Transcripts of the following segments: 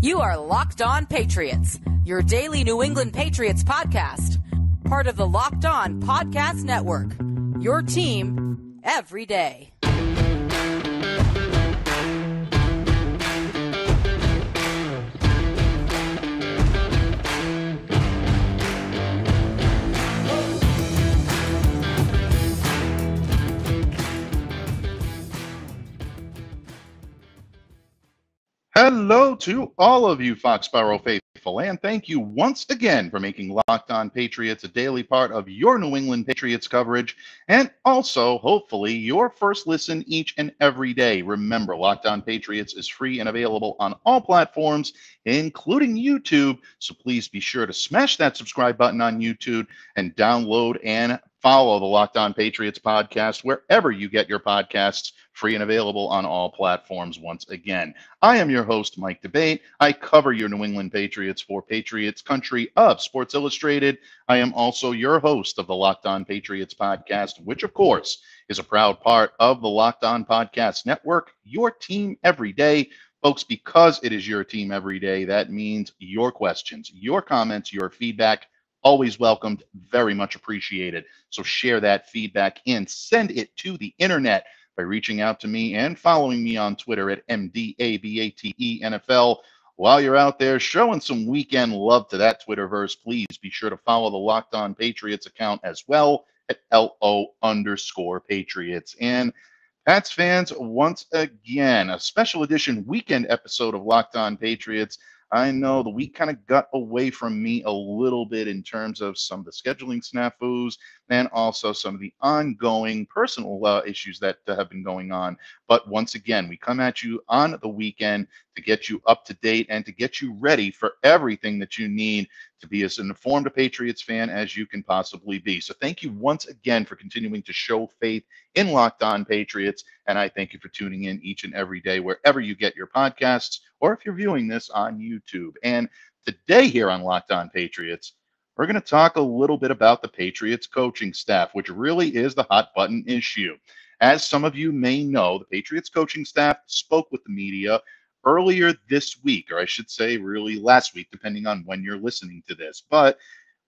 You are Locked On Patriots, your daily New England Patriots podcast. Part of the Locked On Podcast Network, your team every day. Hello to all of you Foxboro faithful, and thank you once again for making Locked On Patriots a daily part of your New England Patriots coverage, and also, hopefully, your first listen each and every day. Remember, Locked On Patriots is free and available on all platforms, including YouTube, so please be sure to smash that subscribe button on YouTube and download and follow the Locked On Patriots podcast wherever you get your podcasts, free and available on all platforms once again. I am your host, Mike Debate. I cover your New England Patriots for Patriots Country of Sports Illustrated. I am also your host of the Locked On Patriots podcast, which, of course, is a proud part of the Locked On Podcast Network, your team every day. Folks, because it is your team every day, that means your questions, your comments, your feedback, always welcomed, very much appreciated. So share that feedback and send it to the internet by reaching out to me and following me on Twitter at MDABATENFL. While you're out there showing some weekend love to that Twitterverse, please be sure to follow the Locked On Patriots account as well at LO_Patriots. And Pats fans, once again, a special edition weekend episode of Locked On Patriots. I know the week kind of got away from me a little bit in terms of some of the scheduling snafus and also some of the ongoing personal issues that have been going on. But once again, we come at you on the weekend to get you up to date and to get you ready for everything that you need to be as informed a Patriots fan as you can possibly be. So thank you once again for continuing to show faith in Locked On Patriots. And I thank you for tuning in each and every day, wherever you get your podcasts, or if you're viewing this on YouTube. And today here on Locked On Patriots, we're going to talk a little bit about the Patriots coaching staff, which really is the hot button issue. As some of you may know, the Patriots coaching staff spoke with the media earlier this week, or I should say really last week, depending on when you're listening to this. But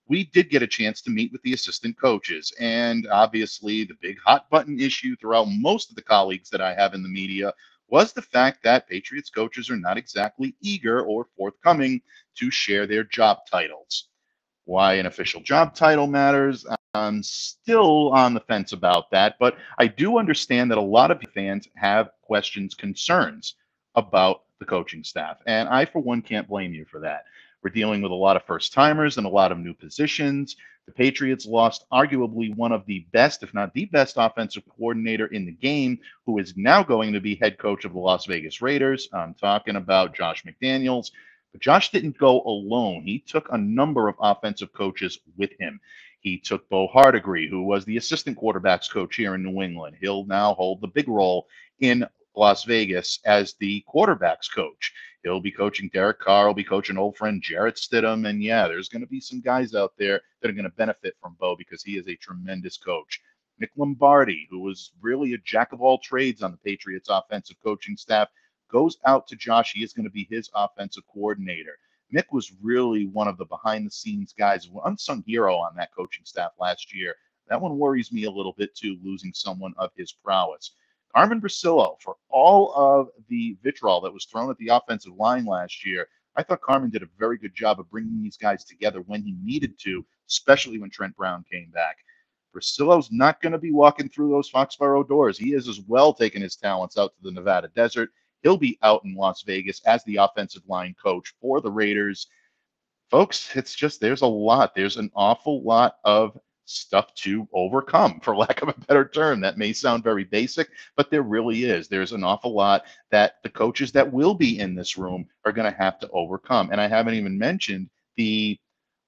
we did get a chance to meet with the assistant coaches. And obviously, the big hot button issue throughout most of the colleagues that I have in the media was the fact that Patriots coaches are not exactly eager or forthcoming to share their job titles. Why an official job title matters, I'm still on the fence about that, but I do understand that a lot of fans have questions, concerns about the coaching staff, and I, for one, can't blame you for that. We're dealing with a lot of first-timers and a lot of new positions. The Patriots lost arguably one of the best, if not the best, offensive coordinator in the game, who is now going to be head coach of the Las Vegas Raiders. I'm talking about Josh McDaniels. But Josh didn't go alone. He took a number of offensive coaches with him. He took Bo Hardigree, who was the assistant quarterbacks coach here in New England. He'll now hold the big role in Las Vegas as the quarterbacks coach. He'll be coaching Derek Carr. He'll be coaching old friend Jarrett Stidham. And yeah, there's going to be some guys out there that are going to benefit from Bo because he is a tremendous coach. Nick Lombardi, who was really a jack of all trades on the Patriots offensive coaching staff, goes out to Josh. He is going to be his offensive coordinator. Nick was really one of the behind-the-scenes guys, unsung hero on that coaching staff last year. That one worries me a little bit, too, losing someone of his prowess. Carmen Brasillo, for all of the vitriol that was thrown at the offensive line last year, I thought Carmen did a very good job of bringing these guys together when he needed to, especially when Trent Brown came back. Brasillo's not going to be walking through those Foxboro doors. He is as well taking his talents out to the Nevada desert. He'll be out in Las Vegas as the offensive line coach for the Raiders. Folks, it's just there's a lot. There's an awful lot of stuff to overcome, for lack of a better term. That may sound very basic, but there really is. There's an awful lot that the coaches that will be in this room are going to have to overcome. And I haven't even mentioned the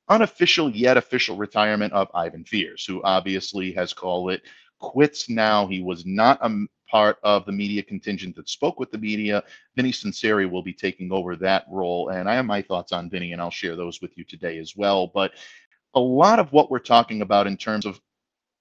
unofficial yet official retirement of Ivan Fears, who obviously has called it quits now. He was not a part of the media contingent that spoke with the media. Vinny Sunseri will be taking over that role, and I have my thoughts on Vinny, and I'll share those with you today as well. But a lot of what we're talking about in terms of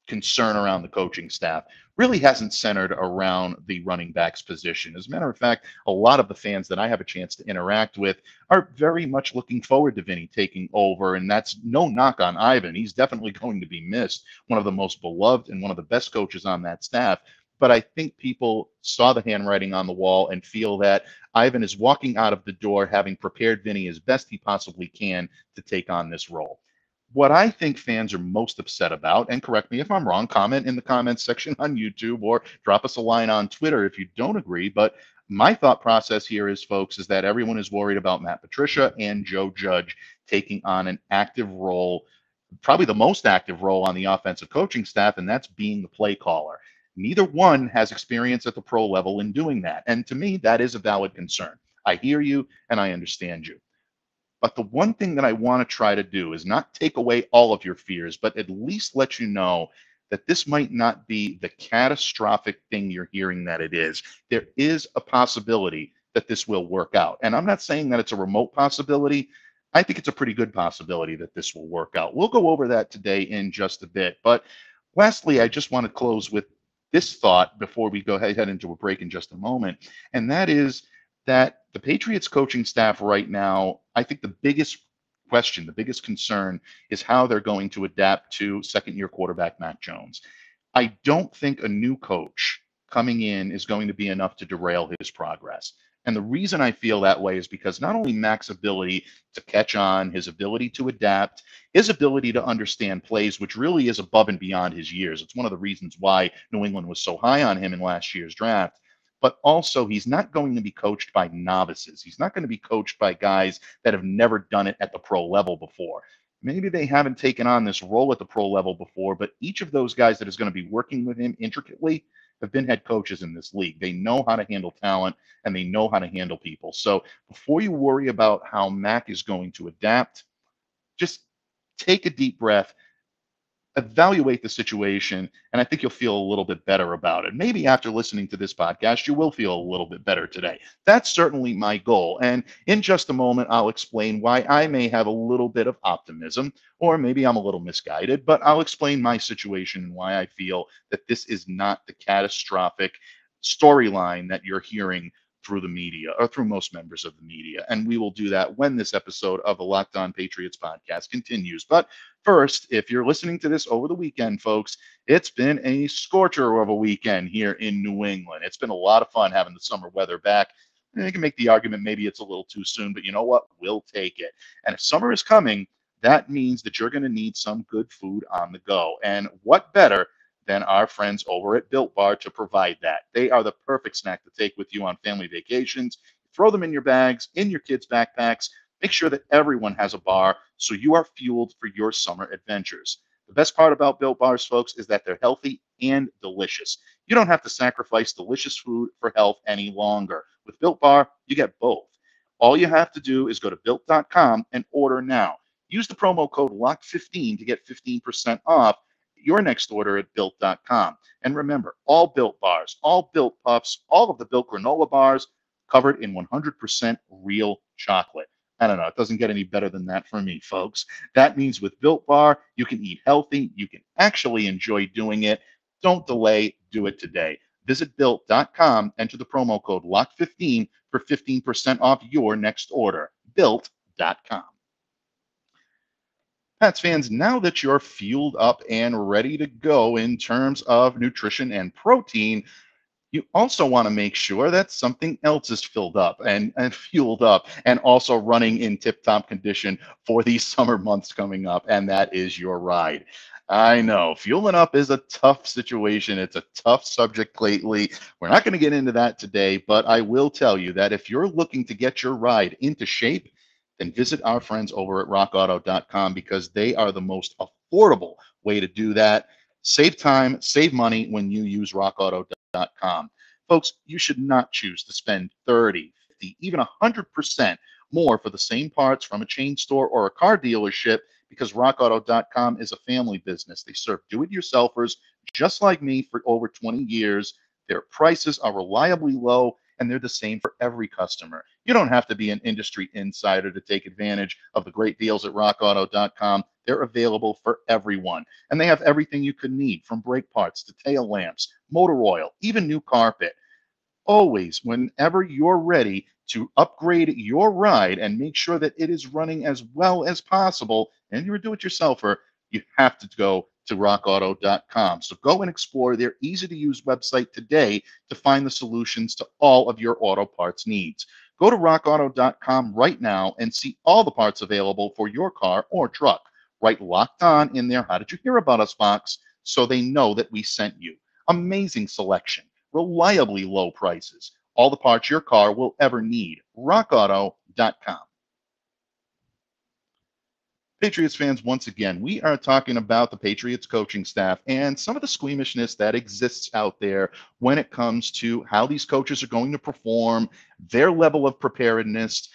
concern around the coaching staff really hasn't centered around the running backs position. As a matter of fact, a lot of the fans that I have a chance to interact with are very much looking forward to Vinny taking over, and that's no knock on Ivan. He's definitely going to be missed, one of the most beloved and one of the best coaches on that staff. But I think people saw the handwriting on the wall and feel that Ivan is walking out of the door having prepared Vinny as best he possibly can to take on this role. What I think fans are most upset about, and correct me if I'm wrong, comment in the comments section on YouTube or drop us a line on Twitter if you don't agree. But my thought process here is, folks, is that everyone is worried about Matt Patricia and Joe Judge taking on an active role, probably the most active role on the offensive coaching staff, and that's being the play caller. Neither one has experience at the pro level in doing that. And to me, that is a valid concern. I hear you and I understand you. But the one thing that I want to try to do is not take away all of your fears, but at least let you know that this might not be the catastrophic thing you're hearing that it is. There is a possibility that this will work out. And I'm not saying that it's a remote possibility. I think it's a pretty good possibility that this will work out. We'll go over that today in just a bit. But lastly, I just want to close with this thought before we go head into a break in just a moment. And that is that the Patriots coaching staff right now, I think the biggest question, the biggest concern is how they're going to adapt to second-year quarterback Mac Jones. I don't think a new coach coming in is going to be enough to derail his progress. And the reason I feel that way is because not only Mac's ability to catch on, his ability to adapt, his ability to understand plays, which really is above and beyond his years. It's one of the reasons why New England was so high on him in last year's draft. But also, he's not going to be coached by novices. He's not going to be coached by guys that have never done it at the pro level before. Maybe they haven't taken on this role at the pro level before, but each of those guys that is going to be working with him intricately have been head coaches in this league. They know how to handle talent and they know how to handle people. So before you worry about how Mac is going to adapt, just take a deep breath, evaluate the situation, and I think you'll feel a little bit better about it. Maybe after listening to this podcast, you will feel a little bit better today. That's certainly my goal. And in just a moment, I'll explain why I may have a little bit of optimism, or maybe I'm a little misguided, but I'll explain my situation and why I feel that this is not the catastrophic storyline that you're hearing through the media or through most members of the media. And we will do that when this episode of the Locked On Patriots podcast continues. But first, if you're listening to this over the weekend, folks, it's been a scorcher of a weekend here in New England. It's been a lot of fun having the summer weather back. And you can make the argument maybe it's a little too soon, but you know what? We'll take it. And if summer is coming, that means that you're going to need some good food on the go. And what better than our friends over at Built Bar to provide that? They are the perfect snack to take with you on family vacations. Throw them in your bags, in your kids' backpacks. Make sure that everyone has a bar so you are fueled for your summer adventures. The best part about Built Bars, folks, is that they're healthy and delicious. You don't have to sacrifice delicious food for health any longer. With Built Bar, you get both. All you have to do is go to Built.com and order now. Use the promo code LOCK15 to get 15% off your next order at Built.com. And remember, all Built Bars, all Built Puffs, all of the Built Granola Bars covered in 100% real chocolate. I don't know. It doesn't get any better than that for me, folks. That means with Built Bar, you can eat healthy. You can actually enjoy doing it. Don't delay. Do it today. Visit Built.com, enter the promo code LOCK15 for 15% off your next order. Built.com. Pats fans, now that you're fueled up and ready to go in terms of nutrition and protein, you also want to make sure that something else is filled up and fueled up and also running in tip-top condition for these summer months coming up, and that is your ride. I know, fueling up is a tough situation. It's a tough subject lately. We're not going to get into that today, but I will tell you that if you're looking to get your ride into shape, then visit our friends over at rockauto.com because they are the most affordable way to do that. Save time, save money when you use rockauto.com. Folks, you should not choose to spend 30, 50, even 100% more for the same parts from a chain store or a car dealership because rockauto.com is a family business. They serve do-it-yourselfers just like me for over 20 years. Their prices are reliably low, and they're the same for every customer. You don't have to be an industry insider to take advantage of the great deals at rockauto.com. They're available for everyone. And they have everything you could need, from brake parts to tail lamps, motor oil, even new carpet. Always, whenever you're ready to upgrade your ride and make sure that it is running as well as possible, and you're a do-it-yourselfer, you have to go to rockauto.com. So go and explore their easy-to-use website today to find the solutions to all of your auto parts needs. Go to rockauto.com right now and see all the parts available for your car or truck. Write Locked On in there. How did you hear about us box? So they know that we sent you. Amazing selection, reliably low prices, all the parts your car will ever need. rockauto.com. Patriots fans, once again, we are talking about the Patriots coaching staff and some of the squeamishness that exists out there when it comes to how these coaches are going to perform, their level of preparedness.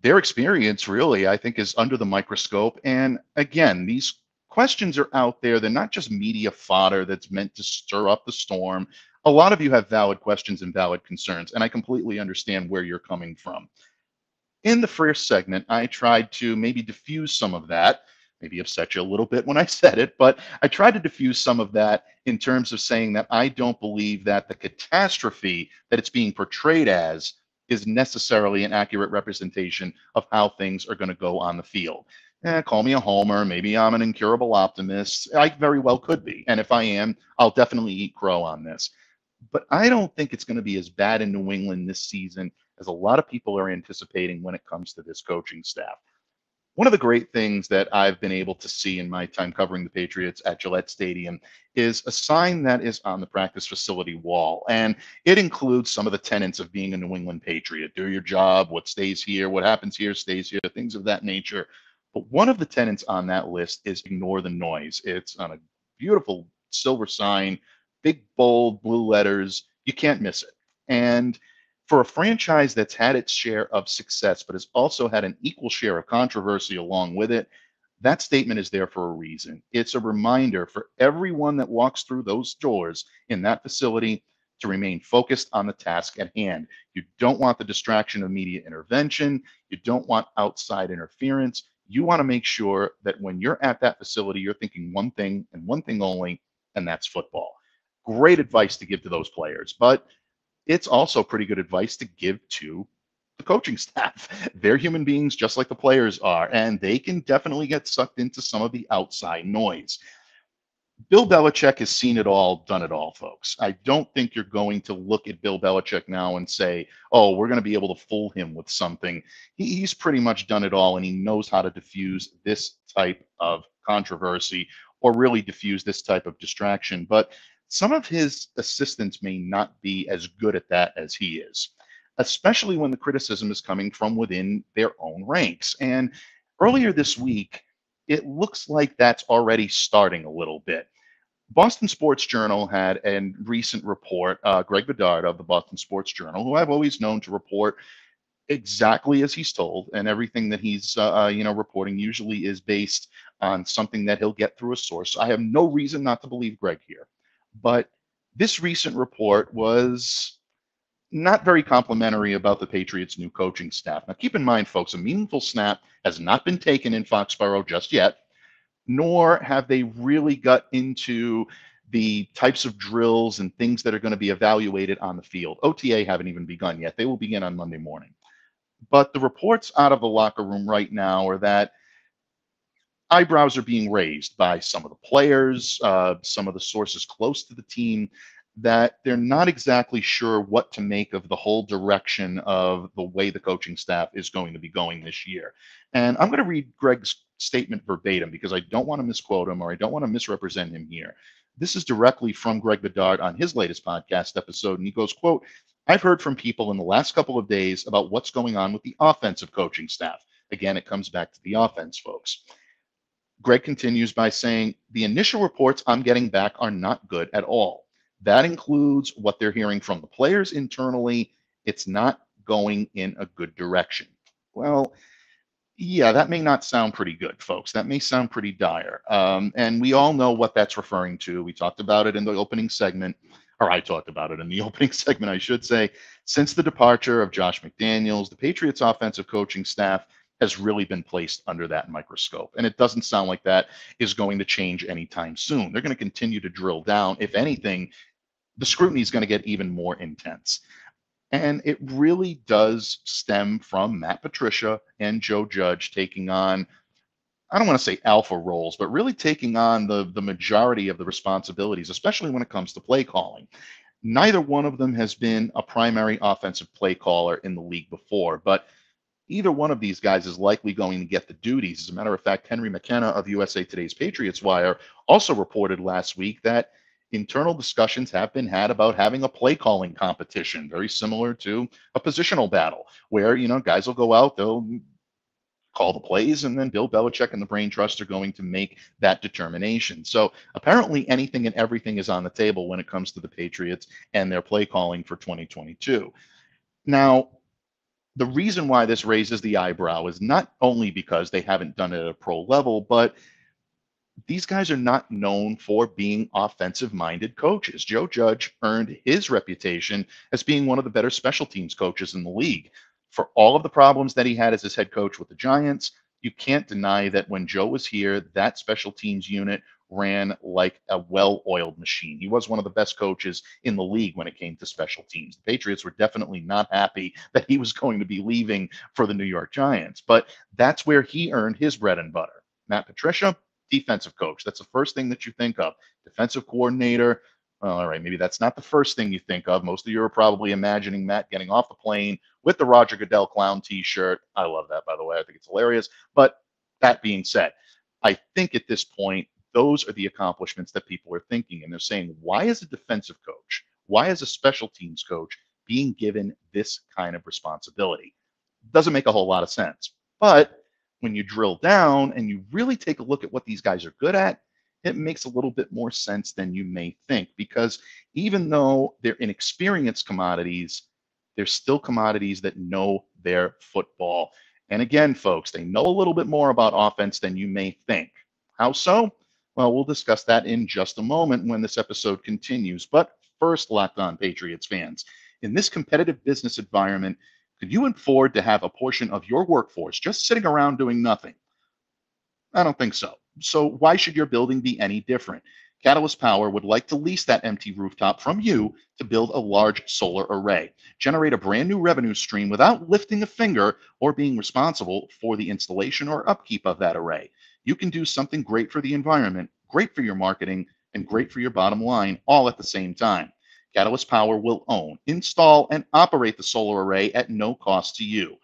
Their experience, really, I think, is under the microscope. And again, these questions are out there. They're not just media fodder that's meant to stir up the storm. A lot of you have valid questions and valid concerns, and I completely understand where you're coming from. In the first segment, I tried to maybe diffuse some of that, maybe upset you a little bit when I said it, but I tried to diffuse some of that in terms of saying that I don't believe that the catastrophe that it's being portrayed as is necessarily an accurate representation of how things are going to go on the field. Call me a homer. Maybe I'm an incurable optimist. I very well could be. And if I am, I'll definitely eat crow on this. But I don't think it's going to be as bad in New England this season as a lot of people are anticipating when it comes to this coaching staff. One of the great things that I've been able to see in my time covering the Patriots at Gillette Stadium is a sign that is on the practice facility wall. And it includes some of the tenets of being a New England Patriot. Do your job, what stays here, what happens here stays here, things of that nature. But one of the tenets on that list is ignore the noise. It's on a beautiful silver sign, big, bold, blue letters. You can't miss it. And for a franchise that's had its share of success, but has also had an equal share of controversy along with it, that statement is there for a reason. It's a reminder for everyone that walks through those doors in that facility to remain focused on the task at hand. You don't want the distraction of media intervention. You don't want outside interference. You want to make sure that when you're at that facility, you're thinking one thing and one thing only, and that's football. Great advice to give to those players, but it's also pretty good advice to give to the coaching staff. They're human beings just like the players are, and they can definitely get sucked into some of the outside noise. Bill Belichick has seen it all, done it all, folks. I don't think you're going to look at Bill Belichick now and say, oh, we're going to be able to fool him with something. He's pretty much done it all, and he knows how to diffuse this type of controversy or really diffuse this type of distraction. But some of his assistants may not be as good at that as he is, especially when the criticism is coming from within their own ranks. And earlier this week, it looks like that's already starting a little bit. Boston Sports Journal had a recent report, Greg Bedard of the Boston Sports Journal, who I've always known to report exactly as he's told, and everything that he's reporting usually is based on something that he'll get through a source. I have no reason not to believe Greg here. But this recent report was not very complimentary about the Patriots' new coaching staff. Now, keep in mind, folks, a meaningful snap has not been taken in Foxboro just yet, nor have they really got into the types of drills and things that are going to be evaluated on the field. OTA haven't even begun yet. They will begin on Monday morning. But the reports out of the locker room right now are that eyebrows are being raised by some of the players, some of the sources close to the team, that they're not exactly sure what to make of the whole direction of the way the coaching staff is going to be going this year. And I'm going to read Greg's statement verbatim because I don't want to misquote him or I don't want to misrepresent him here. This is directly from Greg Bedard on his latest podcast episode. And he goes, quote, I've heard from people in the last couple of days about what's going on with the offensive coaching staff. Again, it comes back to the offense, folks. Greg continues by saying, the initial reports I'm getting back are not good at all. That includes what they're hearing from the players internally. It's not going in a good direction. Well, yeah, that may not sound pretty good, folks. That may sound pretty dire. And we all know what that's referring to. We talked about it in the opening segment, or I talked about it in the opening segment, I should say. Since the departure of Josh McDaniels, the Patriots offensive coaching staff has really been placed under that microscope. And it doesn't sound like that is going to change anytime soon. They're going to continue to drill down. If anything, the scrutiny is going to get even more intense. And it really does stem from Matt Patricia and Joe Judge taking on, I don't want to say alpha roles, but really taking on the majority of the responsibilities, especially when it comes to play calling. Neither one of them has been a primary offensive play caller in the league before, but either one of these guys is likely going to get the duties. As a matter of fact, Henry McKenna of USA Today's Patriots Wire also reported last week that internal discussions have been had about having a play calling competition, very similar to a positional battle, where, guys will go out, they'll call the plays, and then Bill Belichick and the Brain Trust are going to make that determination. So apparently anything and everything is on the table when it comes to the Patriots and their play calling for 2022. Now, the reason why this raises the eyebrow is not only because they haven't done it at a pro level, but these guys are not known for being offensive-minded coaches. Joe Judge earned his reputation as being one of the better special teams coaches in the league. For all of the problems that he had as his head coach with the Giants, you can't deny that when Joe was here, that special teams unit ran like a well-oiled machine. He was one of the best coaches in the league when it came to special teams. The Patriots were definitely not happy that he was going to be leaving for the New York Giants, but that's where he earned his bread and butter. Matt Patricia, defensive coach. That's the first thing that you think of. Defensive coordinator. Well, all right, maybe that's not the first thing you think of. Most of you are probably imagining Matt getting off the plane with the Roger Goodell clown t-shirt. I love that, by the way. I think it's hilarious. But that being said, I think at this point, those are the accomplishments that people are thinking. And they're saying, why is a defensive coach, why is a special teams coach being given this kind of responsibility? Doesn't make a whole lot of sense. But when you drill down and you really take a look at what these guys are good at, it makes a little bit more sense than you may think, because even though they're inexperienced commodities, they're still commodities that know their football. And again, folks, they know a little bit more about offense than you may think. How so? Well, we'll discuss that in just a moment when this episode continues. But first, Locked On Patriots fans, in this competitive business environment, could you afford to have a portion of your workforce just sitting around doing nothing? I don't think so. So why should your building be any different? Catalyst Power would like to lease that empty rooftop from you to build a large solar array. Generate a brand new revenue stream without lifting a finger or being responsible for the installation or upkeep of that array. You can do something great for the environment, great for your marketing, and great for your bottom line all at the same time. Catalyst Power will own, install, and operate the solar array at no cost to you.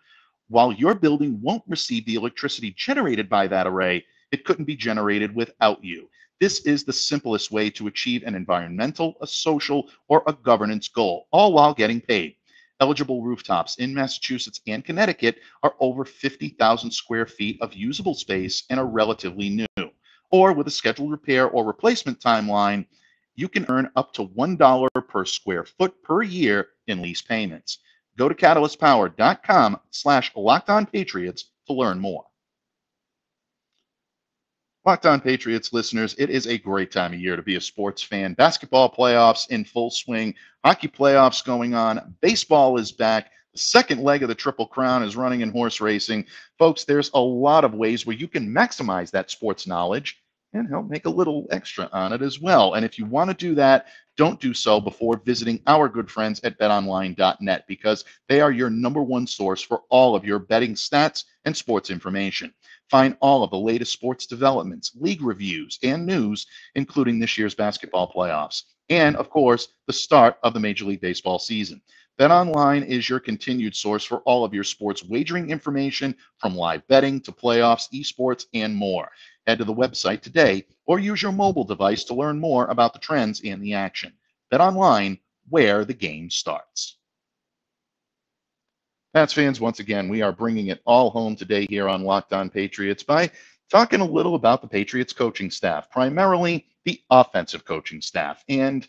While your building won't receive the electricity generated by that array, it couldn't be generated without you. This is the simplest way to achieve an environmental, a social, or a governance goal, all while getting paid. Eligible rooftops in Massachusetts and Connecticut are over 50,000 square feet of usable space and are relatively new. Or with a scheduled repair or replacement timeline, you can earn up to $1 per square foot per year in lease payments. Go to catalystpower.com/LockedOnPatriots to learn more. Locked On Patriots listeners, it is a great time of year to be a sports fan. Basketball playoffs in full swing, hockey playoffs going on, baseball is back. The second leg of the Triple Crown is running in horse racing. Folks, there's a lot of ways where you can maximize that sports knowledge and help make a little extra on it as well. And if you want to do that, don't do so before visiting our good friends at betonline.net, because they are your number one source for all of your betting stats and sports information. Find all of the latest sports developments, league reviews, and news, including this year's basketball playoffs. And, of course, the start of the Major League Baseball season. BetOnline is your continued source for all of your sports wagering information, from live betting to playoffs, esports, and more. Head to the website today or use your mobile device to learn more about the trends and the action. BetOnline, where the game starts. Pats fans, once again, we are bringing it all home today here on Locked On Patriots by talking a little about the Patriots coaching staff, primarily the offensive coaching staff. And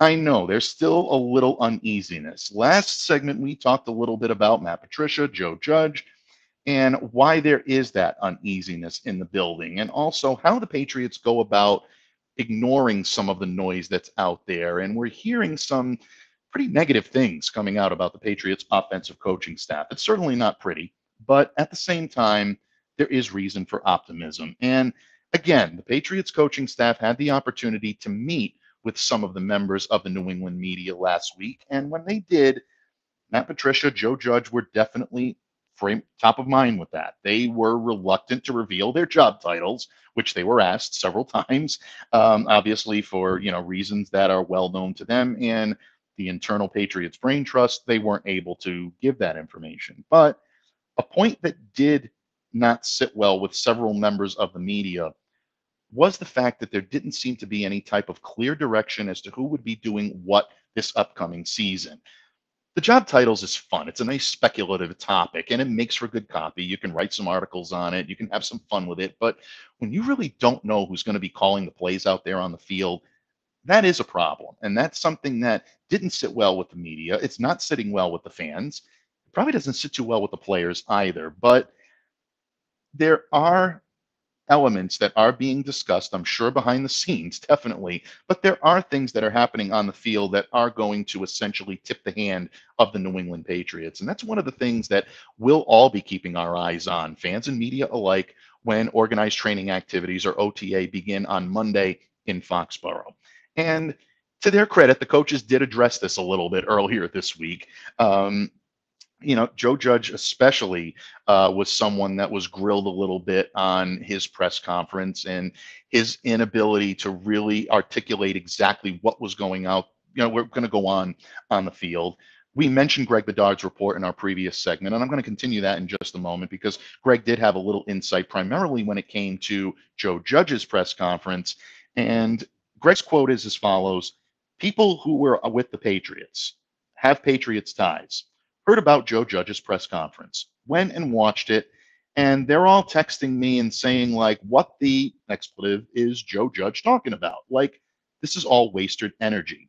I know there's still a little uneasiness. Last segment, we talked a little bit about Matt Patricia, Joe Judge, and why there is that uneasiness in the building, and also how the Patriots go about ignoring some of the noise that's out there. And we're hearing some pretty negative things coming out about the Patriots offensive coaching staff. It's certainly not pretty, But at the same time, there is reason for optimism. And again, the Patriots coaching staff had the opportunity to meet with some of the members of the New England media last week. And when they did, Matt Patricia, Joe Judge were definitely top of mind with that. They were reluctant to reveal their job titles, which they were asked several times, obviously for reasons that are well known to them and the internal Patriots brain trust. They weren't able to give that information. But a point that did not sit well with several members of the media was the fact that there didn't seem to be any type of clear direction as to who would be doing what this upcoming season. The job titles is fun. It's a nice speculative topic and it makes for good copy. You can write some articles on it. You can have some fun with it. But when you really don't know who's going to be calling the plays out there on the field, that is a problem. And that's something that didn't sit well with the media. It's not sitting well with the fans. It probably doesn't sit too well with the players either. But there are elements that are being discussed, I'm sure behind the scenes, definitely, but there are things that are happening on the field that are going to essentially tip the hand of the New England Patriots. And that's one of the things that we'll all be keeping our eyes on, fans and media alike, when organized training activities or OTA begin on Monday in Foxboro. And to their credit, the coaches did address this a little bit earlier this week. Joe Judge especially was someone that was grilled a little bit on his press conference and his inability to really articulate exactly what was going out. We're going to go on the field. We mentioned Greg Bedard's report in our previous segment, and I'm going to continue that in just a moment because Greg did have a little insight primarily when it came to Joe Judge's press conference. And Greg's quote is as follows: "People who were with the Patriots have Patriots ties. Heard about Joe Judge's press conference, went and watched it, and they're all texting me and saying, like, what the expletive is Joe Judge talking about? Like, this is all wasted energy."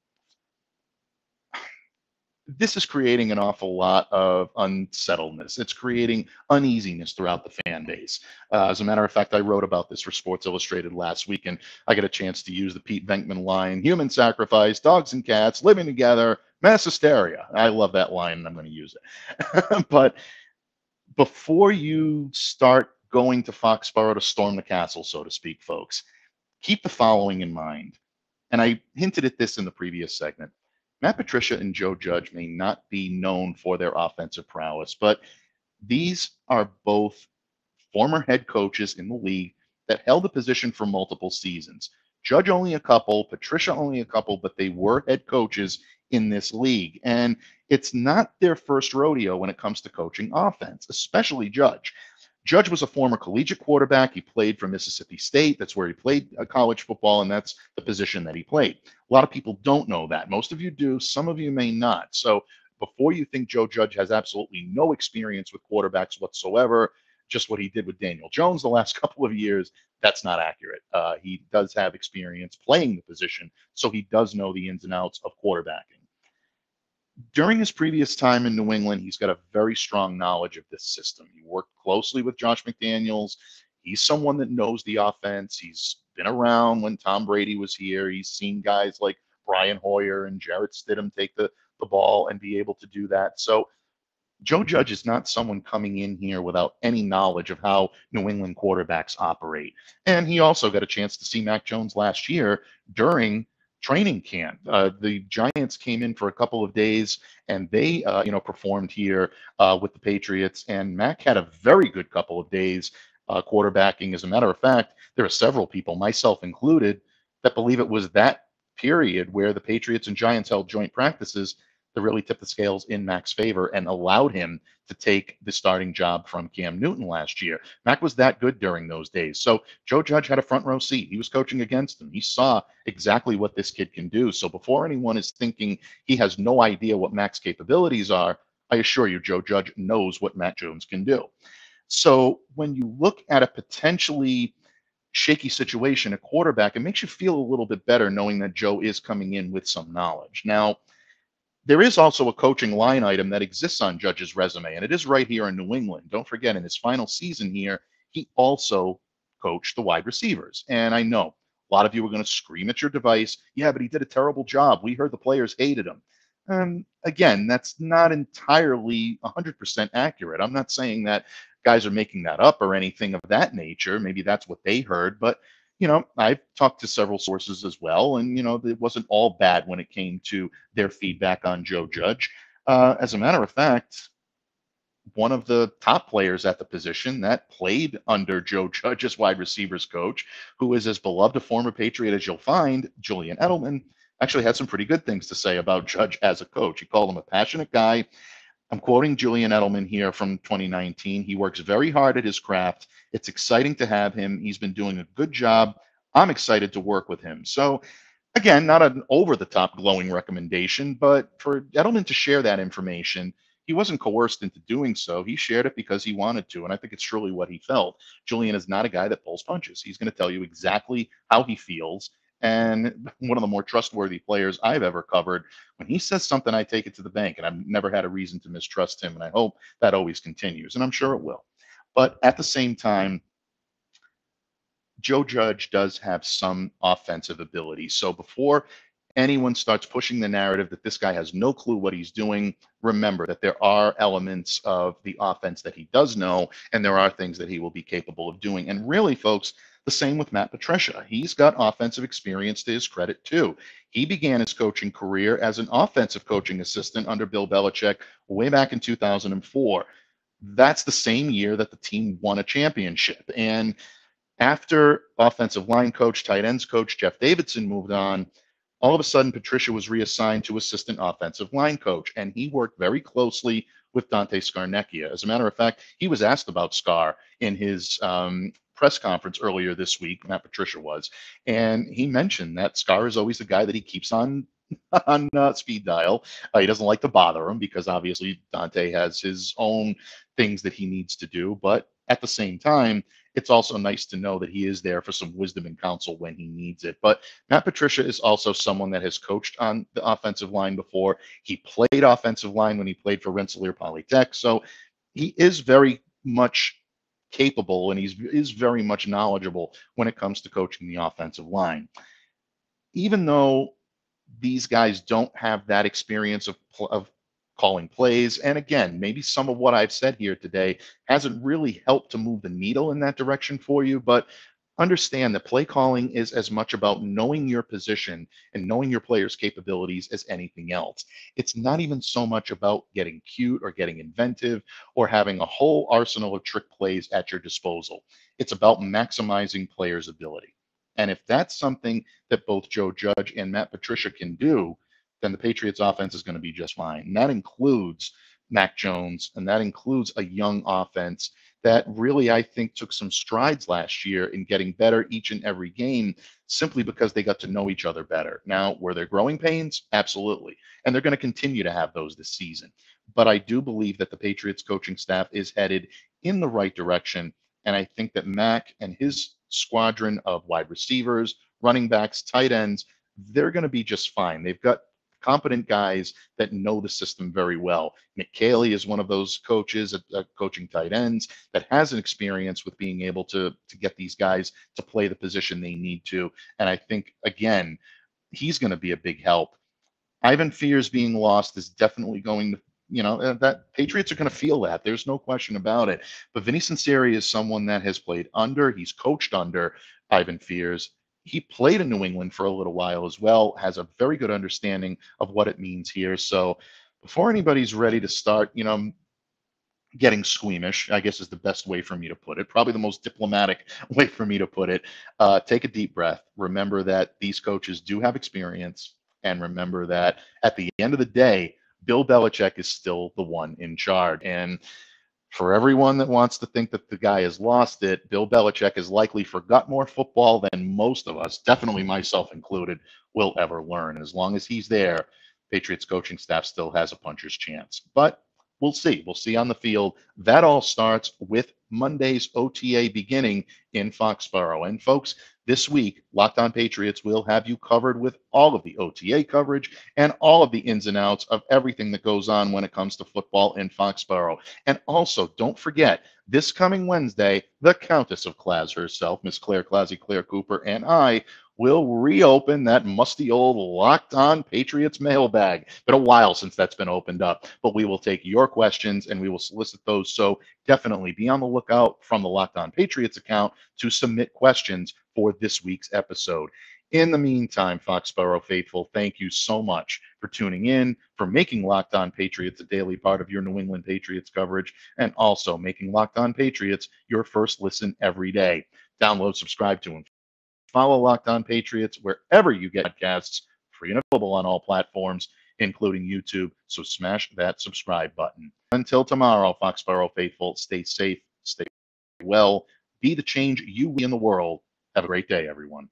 This is creating an awful lot of unsettledness. It's creating uneasiness throughout the fan base. As a matter of fact, I wrote about this for Sports Illustrated last week, and I got a chance to use the Pete Venkman line: "Human sacrifice, dogs and cats living together, mass hysteria." I love that line, and I'm going to use it. But before you start going to Foxborough to storm the castle, so to speak, folks, keep the following in mind. And I hinted at this in the previous segment. Matt Patricia and Joe Judge may not be known for their offensive prowess, but these are both former head coaches in the league that held the position for multiple seasons. Judge only a couple, Patricia only a couple, but they were head coaches in this league. And it's not their first rodeo when it comes to coaching offense, especially Judge. Judge was a former collegiate quarterback. He played for Mississippi State. That's where he played college football, and that's the position that he played. A lot of people don't know that. Most of you do. Some of you may not. So before you think Joe Judge has absolutely no experience with quarterbacks whatsoever, just what he did with Daniel Jones the last couple of years, that's not accurate. He does have experience playing the position, so he does know the ins and outs of quarterbacking. During his previous time in New England, he's got a very strong knowledge of this system. He worked closely with Josh McDaniels. He's someone that knows the offense. He's been around when Tom Brady was here. He's seen guys like Brian Hoyer and Jarrett Stidham take the ball and be able to do that. So Joe Judge is not someone coming in here without any knowledge of how New England quarterbacks operate. And he also got a chance to see Mac Jones last year during training camp. The Giants came in for a couple of days and they, performed here with the Patriots. And Mac had a very good couple of days quarterbacking. As a matter of fact, there are several people, myself included, that believe it was that period where the Patriots and Giants held joint practices that really tipped the scales in Mac's favor and allowed him to take the starting job from Cam Newton last year. Mac was that good during those days. So Joe Judge had a front row seat. He was coaching against him. He saw exactly what this kid can do. So before anyone is thinking he has no idea what Mac's capabilities are, I assure you, Joe Judge knows what Mac Jones can do. So when you look at a potentially shaky situation at quarterback, it makes you feel a little bit better knowing that Joe is coming in with some knowledge. Now, there is also a coaching line item that exists on Judge's resume, and it is right here in New England. Don't forget, in his final season here, he also coached the wide receivers. And I know a lot of you are going to scream at your device, "Yeah, but he did a terrible job. We heard the players hated him." Again, that's not entirely 100% accurate. I'm not saying that guys are making that up or anything of that nature. Maybe that's what they heard, but I've talked to several sources as well, and it wasn't all bad when it came to their feedback on Joe Judge. As a matter of fact, one of the top players at the position that played under Joe Judge as wide receivers coach, who is as beloved a former Patriot as you'll find, Julian Edelman, actually had some pretty good things to say about Judge as a coach. He called him a passionate guy. I'm quoting Julian Edelman here from 2019. He works very hard at his craft. It's exciting to have him. He's been doing a good job. I'm excited to work with him. So, again, not an over the top glowing recommendation, but for Edelman to share that information, he wasn't coerced into doing so. He shared it because he wanted to, and I think it's truly what he felt. Julian is not a guy that pulls punches. He's going to tell you exactly how he feels. And one of the more trustworthy players I've ever covered, when he says something, I take it to the bank, and I've never had a reason to mistrust him. And I hope that always continues, and I'm sure it will. But at the same time, Joe Judge does have some offensive ability. So before anyone starts pushing the narrative that this guy has no clue what he's doing, remember that there are elements of the offense that he does know, and there are things that he will be capable of doing. And really, folks, the same with Matt Patricia. He's got offensive experience to his credit, too. He began his coaching career as an offensive coaching assistant under Bill Belichick way back in 2004. That's the same year that the team won a championship. And after offensive line coach, tight ends coach Jeff Davidson moved on, all of a sudden Patricia was reassigned to assistant offensive line coach, and he worked very closely with Dante Scarnecchia. As a matter of fact, he was asked about Scar in his press conference earlier this week. Matt Patricia was, and he mentioned that Scar is always the guy that he keeps on speed dial. He doesn't like to bother him because obviously Dante has his own things that he needs to do, but at the same time, it's also nice to know that he is there for some wisdom and counsel when he needs it. But Matt Patricia is also someone that has coached on the offensive line before. He played offensive line when he played for Rensselaer Polytech. So he is very much capable, and is very much knowledgeable when it comes to coaching the offensive line. Even though these guys don't have that experience of calling plays. And again, maybe some of what I've said here today hasn't really helped to move the needle in that direction for you, but understand that play calling is as much about knowing your position and knowing your players' capabilities as anything else. It's not even so much about getting cute or getting inventive or having a whole arsenal of trick plays at your disposal. It's about maximizing players' ability. And if that's something that both Joe Judge and Matt Patricia can do, then the Patriots offense is going to be just fine. And that includes Mac Jones, and that includes a young offense that really, I think, took some strides last year in getting better each and every game simply because they got to know each other better. Now, were there growing pains? Absolutely. And they're going to continue to have those this season. But I do believe that the Patriots coaching staff is headed in the right direction. And I think that Mac and his squadron of wide receivers, running backs, tight ends, they're going to be just fine. They've got competent guys that know the system very well. Nick Caley is one of those coaches at coaching tight ends that has an experience with being able to get these guys to play the position they need to. And I think, again, he's going to be a big help. Ivan Fears being lost is definitely going to, that Patriots are going to feel that. There's no question about it. But Vinny Cincinnati is someone that has played under, he's coached under Ivan Fears. He played in New England for a little while as well, has a very good understanding of what it means here. So before anybody's ready to start, getting squeamish, I guess is the best way for me to put it, probably the most diplomatic way for me to put it, take a deep breath. Remember that these coaches do have experience, and remember that at the end of the day, Bill Belichick is still the one in charge. And for everyone that wants to think that the guy has lost it, Bill Belichick has likely forgot more football than most of us, definitely myself included, will ever learn. As long as he's there, Patriots coaching staff still has a puncher's chance. But we'll see. We'll see on the field. That all starts with Monday's OTA beginning in Foxboro. And folks, this week, Locked On Patriots will have you covered with all of the OTA coverage and all of the ins and outs of everything that goes on when it comes to football in Foxboro. And also, don't forget, this coming Wednesday, the Countess of Claz herself, Miss Claire Clazy, Claire Cooper, and I we'll reopen that musty old Locked On Patriots mailbag. Been a while since that's been opened up, but we will take your questions and we will solicit those. So definitely be on the lookout from the Locked On Patriots account to submit questions for this week's episode. In the meantime, Foxboro faithful, thank you so much for tuning in, for making Locked On Patriots a daily part of your New England Patriots coverage, and also making Locked On Patriots your first listen every day. Download, subscribe to, and follow Locked On Patriots wherever you get podcasts, free and available on all platforms, including YouTube. So smash that subscribe button. Until tomorrow, Foxboro faithful, stay safe, stay well, be the change you in the world. Have a great day, everyone.